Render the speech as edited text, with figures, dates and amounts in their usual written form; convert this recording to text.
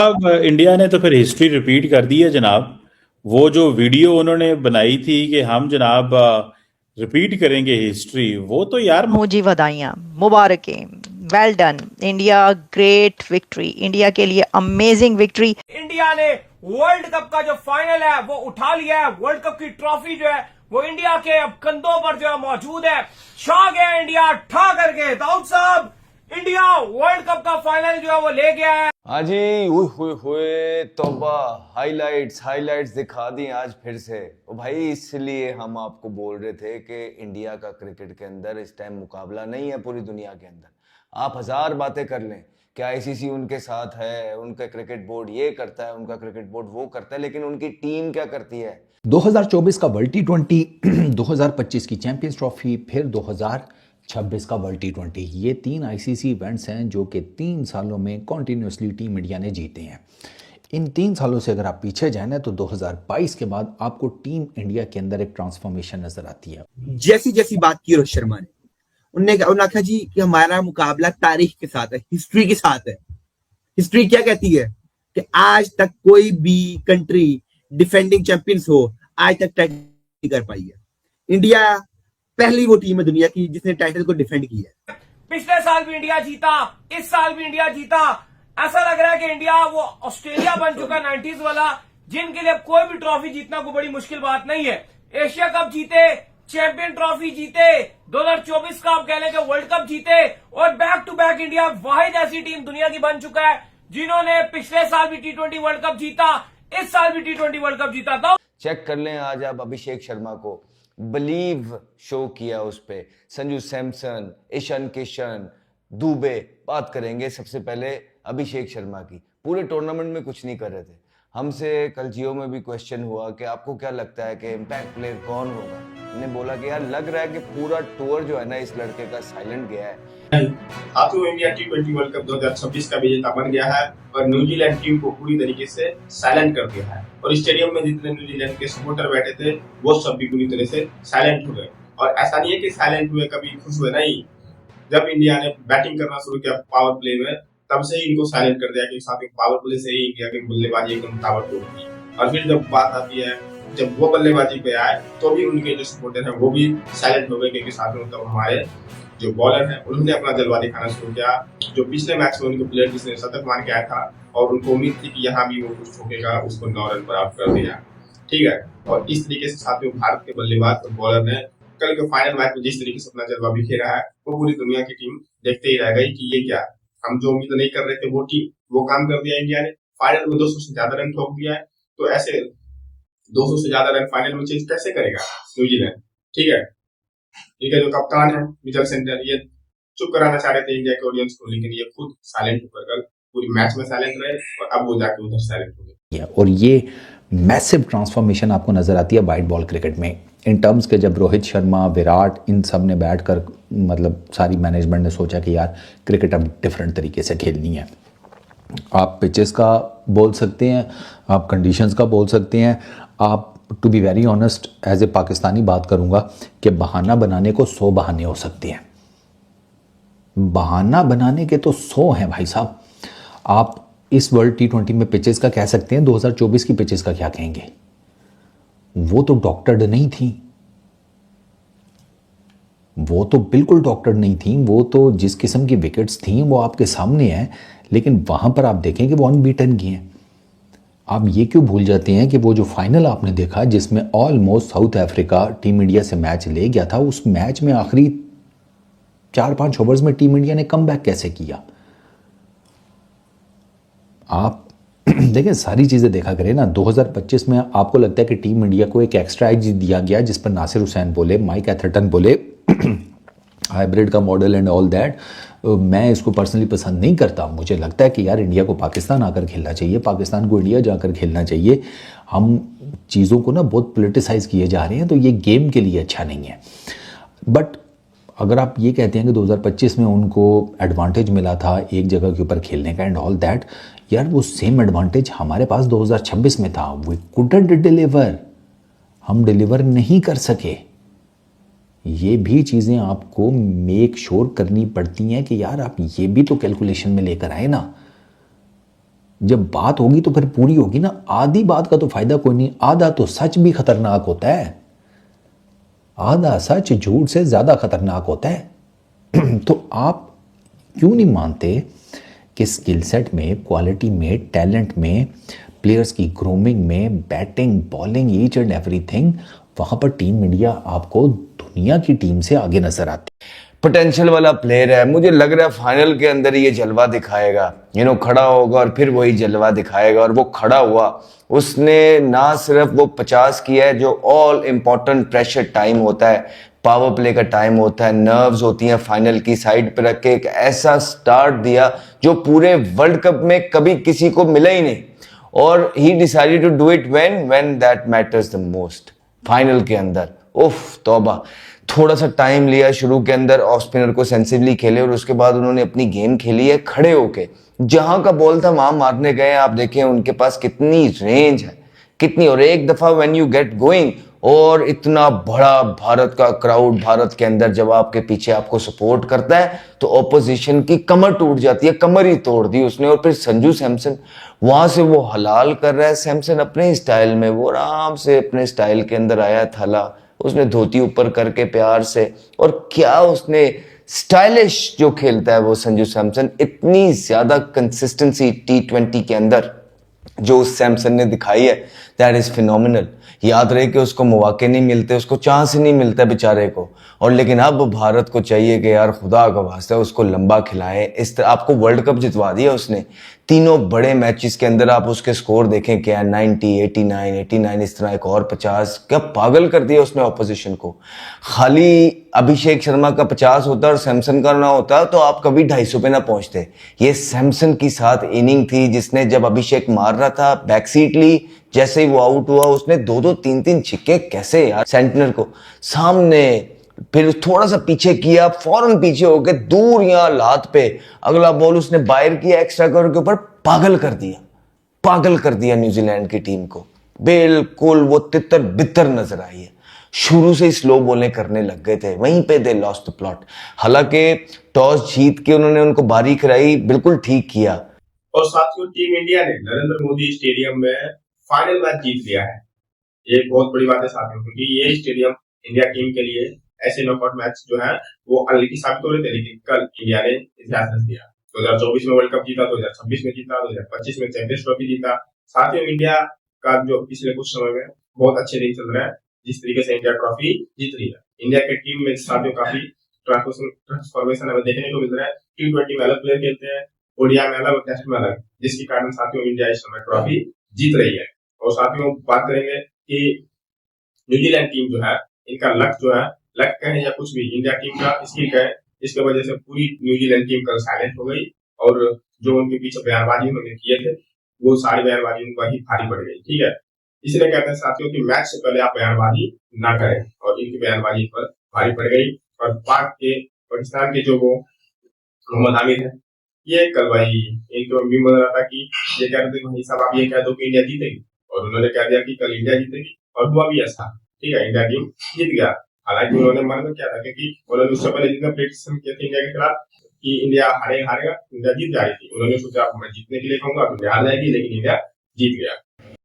अब इंडिया ने तो फिर हिस्ट्री रिपीट कर दी है जनाब। वो जो वीडियो उन्होंने बनाई थी कि हम जनाब रिपीट करेंगे हिस्ट्री, वो तो यार हो जी, बधाइयाँ, मुबारकें, well done India, great victory, India के लिए अमेजिंग विक्ट्री। इंडिया ने वर्ल्ड कप का जो फाइनल है वो उठा लिया है। वर्ल्ड कप की ट्रॉफी जो है वो इंडिया के अब कंधों पर जो है मौजूद है। छा गया इंडिया ठा करके। दाऊद साहब, इंडिया वर्ल्ड कप का फाइनल जो है वो ले गया है। हाँ जी, हुए तौबा, हाइलाइट्स हाइलाइट्स दिखा दी आज फिर से। ओ भाई, इसलिए हम आपको बोल रहे थे कि इंडिया का क्रिकेट के अंदर इस टाइम मुकाबला नहीं है पूरी दुनिया के अंदर। आप हजार बातें कर लें कि आईसीसी उनके साथ है, उनका क्रिकेट बोर्ड ये करता है, उनका क्रिकेट बोर्ड वो करता है, लेकिन उनकी टीम क्या करती है? 2024 का वर्ल्ड टी20, 2025 की चैंपियंस ट्रॉफी, फिर 2026 का वर्ल्ड टी20। ये 3 आईसीसी इवेंट्स हैं जो कि 3 सालों में कॉन्टीन्यूसली टीम इंडिया ने जीते हैं। इन 3 सालों से अगर आप पीछे जाए ना तो 2022 के बाद आपको टीम इंडिया के अंदर एक ट्रांसफॉर्मेशन नजर आती है। जैसी जैसी बात की रोहित शर्मा ने, उन्होंने कहा जी कि हमारा मुकाबला तारीख के साथ है, हिस्ट्री के साथ है। हिस्ट्री क्या कहती है कि आज तक कोई भी कंट्री डिफेंडिंग चैंपियंस हो आज तक टाइटल नहीं कर पाई है। इंडिया पहली वो टीम है दुनिया की जिसने टाइटल को डिफेंड किया है। पिछले साल भी इंडिया जीता, इस साल भी इंडिया जीता। ऐसा लग रहा है कि इंडिया वो ऑस्ट्रेलिया बन चुका 90s वाला, जिनके लिए कोई भी ट्रॉफी जीतना कोई बड़ी मुश्किल बात नहीं है। एशिया कप जीते, चैंपियन ट्रॉफी जीते, 2024 का आप कह लें कि वर्ल्ड कप जीते, और बैक टू बैक इंडिया वाहिद ऐसी टीम दुनिया की बन चुका है जिन्होंने पिछले साल भी टी20 वर्ल्ड कप जीता, इस साल भी टी20 वर्ल्ड कप जीता था। चेक कर लें आज आप अभिषेक शर्मा को, बिलीव शो किया उस पे। संजू सैमसन, ईशान किशन, दुबे, बात करेंगे सबसे पहले अभिषेक शर्मा की। पूरे टूर्नामेंट में कुछ नहीं कर रहे थे। हमसे कल जियो में भी क्वेश्चन हुआ कि आपको क्या लगता है कि इम्पैक्ट प्लेयर कौन होगा। मैंने बोला कि यार लग रहा है कि पूरा टूर जो है ना इस लड़के का साइलेंट गया है। हाथों इंडिया टी20 वर्ल्ड कप 2026 का विजेता बन गया है और न्यूजीलैंड टीम को पूरी तरीके से साइलेंट कर दिया है। और स्टेडियम में जितने न्यूजीलैंड के सपोर्टर बैठे थे वो सब भी पूरी तरह से साइलेंट हो गए। और ऐसा नहीं है कि साइलेंट हुए कभी खुश हुए, नहीं। जब इंडिया ने बैटिंग करना शुरू किया पावर प्ले में, तब से ही इनको साइलेंट कर दिया, क्योंकि साथ में पावर प्ले से ही इंडिया की बल्लेबाजी एकदम ताबड़तोड़ थी। और फिर जब बात आती है, जब वो बल्लेबाजी पे आए तो भी उनके जो सपोर्टर हैं वो भी साइलेंट हो गए, क्योंकि साथ में मतलब हमारे जो बॉलर हैं उन्होंने अपना जलवा दिखाना शुरू किया। जो पिछले मैच में उनके प्लेयर जिसने शतक मान के आया था और उनको उम्मीद थी कि यहाँ भी वो कुछ ठोकेगा, उसको 9 रन प्राप्त कर दिया, ठीक है। और इस तरीके से साथ में भारत के बल्लेबाज और बॉलर ने कल के फाइनल मैच में जिस तरीके से अपना जलवा बिखेरा है, वो पूरी दुनिया की टीम देखते ही रह गई कि ये क्या, हम जो उम्मीद नहीं कर रहे थे वो काम कर दिया इंडिया ने। फाइनल में 200 से ज्यादा रन ठोक दिया है। तो ऐसे 200 से ज्यादा रन फाइनल में चेंज कैसे करेगा न्यूजीलैंड, ठीक है। ठीक है, जो कप्तान है मिचेल सेंटर, ये चुप कराना चाह रहे थे इंडिया के ऑडियंस को, लेकिन ये खुद साइलेंट होकर कल पूरी मैच में साइलेंट रहे और अब वो जाके उधर साइलेंट हो गए। और ये मैसिव ट्रांसफॉर्मेशन आपको नजर आती है वाइट बॉल क्रिकेट में, इन टर्म्स के जब रोहित शर्मा, विराट, इन सब ने बैठकर मतलब सारी मैनेजमेंट ने सोचा कि यार क्रिकेट अब डिफरेंट तरीके से खेलनी है। आप पिचेस का बोल सकते हैं, आप कंडीशंस का बोल सकते हैं, आप to be very honest as a Pakistani बात करूंगा कि बहाना बनाने को 100 बहाने हो सकते हैं। बहाना बनाने के तो 100 हैं भाई साहब। आप इस वर्ल्ड टी20 में पिचेस का कह सकते हैं, 2024 की पिचेस का क्या कहेंगे? वो तो डॉक्टर्ड नहीं थी, वो तो बिल्कुल डॉक्टर्ड नहीं थी। वो तो जिस किस्म की विकेट्स थी वो आपके सामने है, लेकिन वहां पर आप देखें कि वो अनबीटन की हैं। आप ये क्यों भूल जाते हैं कि वो जो फाइनल आपने देखा जिसमें almost south Africa team India से मैच ले गया था, उस मैच में आखिरी 4-5 ओवर्स में टीम इंडिया ने कमबैक कैसे किया? आप देखें, सारी चीज़ें देखा करें ना। 2025 में आपको लगता है कि टीम इंडिया को एक एक्स्ट्रा एज दिया गया, जिस पर नासिर हुसैन बोले, माइक एथरटन बोले हाइब्रिड का मॉडल एंड ऑल दैट। मैं इसको पर्सनली पसंद नहीं करता। मुझे लगता है कि यार इंडिया को पाकिस्तान आकर खेलना चाहिए, पाकिस्तान को इंडिया जाकर खेलना चाहिए। हम चीज़ों को ना बहुत पोलिटिसाइज किए जा रहे हैं, तो ये गेम के लिए अच्छा नहीं है। बट अगर आप ये कहते हैं कि 2025 में उनको एडवांटेज मिला था एक जगह के ऊपर खेलने का एंड ऑल दैट, यार वो सेम एडवांटेज हमारे पास 2026 में था। वी कुडंट डिलीवर, हम डिलीवर नहीं कर सके। ये भी चीज़ें आपको मेक श्योर करनी पड़ती हैं कि यार आप ये भी तो कैलकुलेशन में लेकर आए ना। जब बात होगी तो फिर पूरी होगी ना। आधी बात का तो फायदा कोई नहीं, आधा तो सच भी खतरनाक होता है, आधा सच झूठ से ज्यादा खतरनाक होता है। तो आप क्यों नहीं मानते कि स्किल सेट में, क्वालिटी में, टैलेंट में, प्लेयर्स की ग्रूमिंग में, batting, bowling, each and everything, वहां पर टीम इंडिया आपको दुनिया की टीम से आगे नजर आती है। पोटेंशियल वाला प्लेयर है, मुझे लग रहा है फाइनल के अंदर ये जलवा दिखाएगा, खड़ा होगा और फिर वही जलवा दिखाएगा। और वो खड़ा हुआ, उसने ना सिर्फ वो 50 किया है, जो ऑल इम्पोर्टेंट प्रेशर टाइम होता है, पावर प्ले का टाइम होता है, नर्व्स होती हैं, फाइनल की साइड पे रख के एक ऐसा स्टार्ट दिया जो पूरे वर्ल्ड कप में कभी किसी को मिला ही नहीं। और ही decided to do it when that matters the most, final के अंदर। उफ तौबा, थोड़ा सा टाइम लिया शुरू के अंदर, ऑफ स्पिनर को सेंसिबली खेले और उसके बाद उन्होंने अपनी गेम खेली है खड़े होके। जहां का बॉल था वहां मारने गए। आप देखें उनके पास कितनी रेंज है, कितनी। और एक दफा व्हेन यू गेट गोइंग, और इतना बड़ा भारत का क्राउड भारत के अंदर जब आपके पीछे आपको सपोर्ट करता है तो ऑपोजिशन की कमर टूट जाती है। कमर ही तोड़ दी उसने। और फिर संजू सैमसन वहां से वो हलाल कर रहा है, सैमसन अपने स्टाइल में, वो आराम से अपने स्टाइल के अंदर आया थाला, उसने धोती ऊपर करके प्यार से, और क्या उसने स्टाइलिश जो खेलता है वो संजू सैमसन। इतनी ज्यादा कंसिस्टेंसी T20 के अंदर जो उस सैमसन ने दिखाई है, दैट इज फिनोमिनल। याद रहे कि उसको मौके नहीं मिलते, उसको चांस ही नहीं मिलता बेचारे को। और लेकिन अब भारत को चाहिए कि यार खुदा का वास्ता उसको लंबा खिलाएं। इस तरह आपको वर्ल्ड कप जितवा दिया उसने, तीनों बड़े मैचेस के अंदर। आप उसके स्कोर देखें क्या, 90, 89, इस तरह एक और 50, क्या पागल कर दिया उसने ऑपोजिशन को। खाली अभिषेक शर्मा का 50 होता और सैमसन का ना होता तो आप कभी 250 पे ना पहुंचते। ये सैमसन की साथ इनिंग थी जिसने जब अभिषेक मार रहा था बैक सीट ली, जैसे ही वो आउट हुआ उसने 2-2, 3-3 छिक्के कैसे यार, सेंटनर को सामने, फिर थोड़ा सा पीछे किया, फौरन पीछे होके दूर यहाँ लात पे अगला बॉल उसने बाहर किया, एक्स्ट्रा कवर के ऊपर। पागल कर दिया न्यूजीलैंड की टीम को। बिल्कुल वो तितर बितर नजर आई है। शुरू से ही स्लो बॉलें करने लग गए थे, वहीं पे दे लॉस्ट द प्लॉट। हालांकि टॉस जीत के उन्होंने उनको बारी कराई, बिल्कुल ठीक किया। और साथियों, टीम इंडिया ने नरेंद्र मोदी स्टेडियम में फाइनल मैच जीत लिया है। ये बहुत बड़ी बात है साथियों, क्योंकि ये स्टेडियम इंडिया टीम के लिए ऐसे नॉकआउट मैच जो है वो अनलकी साबित हो रहे थे, लेकिन कल इंडिया ने इतिहास रच दिया। 2024 में वर्ल्ड कप जीता, 2026 में जीता, 2025 में चैंपियंस ट्रॉफी जीता। साथियों, इंडिया का जो पिछले कुछ समय में बहुत अच्छे दिन चल रहा है, जिस तरीके से इंडिया ट्रॉफी जीत रही है। इंडिया के टीम में साथियों काफी ट्रांसफॉर्मेशन हमें देखने को मिल रहा है। T20 में अलग प्लेयर खेलते हैं, ओडीआई में अलग और टेस्ट में अलग, जिसके कारण साथियों इंडिया इस समय ट्रॉफी जीत रही है। और साथियों बात करेंगे कि न्यूजीलैंड टीम जो है, इनका लक जो है, लक कहें या कुछ भी, इंडिया टीम का स्किल कहें, इसके वजह से पूरी न्यूजीलैंड टीम कल साइलेंट हो गई। और जो उनके पीछे बयानबाजी उन्होंने किए थे वो सारी बयानबाजी उनको ही भारी पड़ गई। ठीक है, इसलिए कहते हैं साथियों कि मैच से पहले आप बयानबाजी ना करें, और इनकी बयानबाजी पर भारी पड़ गई। और पाकिस्तान के जो वो मोहम्मद आमिर है, ये कल भाई इनको भी बन रहा था कि ये कह रहे थे भाई साहब आप ये कह दो कि इंडिया जीतेगी, और उन्होंने कह दिया कि कल इंडिया जीतेगी, और हुआ भी ऐसा। ठीक है, इंडिया टीम जीत गया। हालांकि उन्होंने मन में क्या था, क्योंकि उन्होंने उससे पहले जितना प्रेडिक्शन किया था इंडिया के खिलाफ कि इंडिया हारेगा, इंडिया जीत जा रही थी, उन्होंने सोचा मैं जीतने के लिए कहूंगा तो इंडिया हार जाएगी, लेकिन इंडिया जीत गया।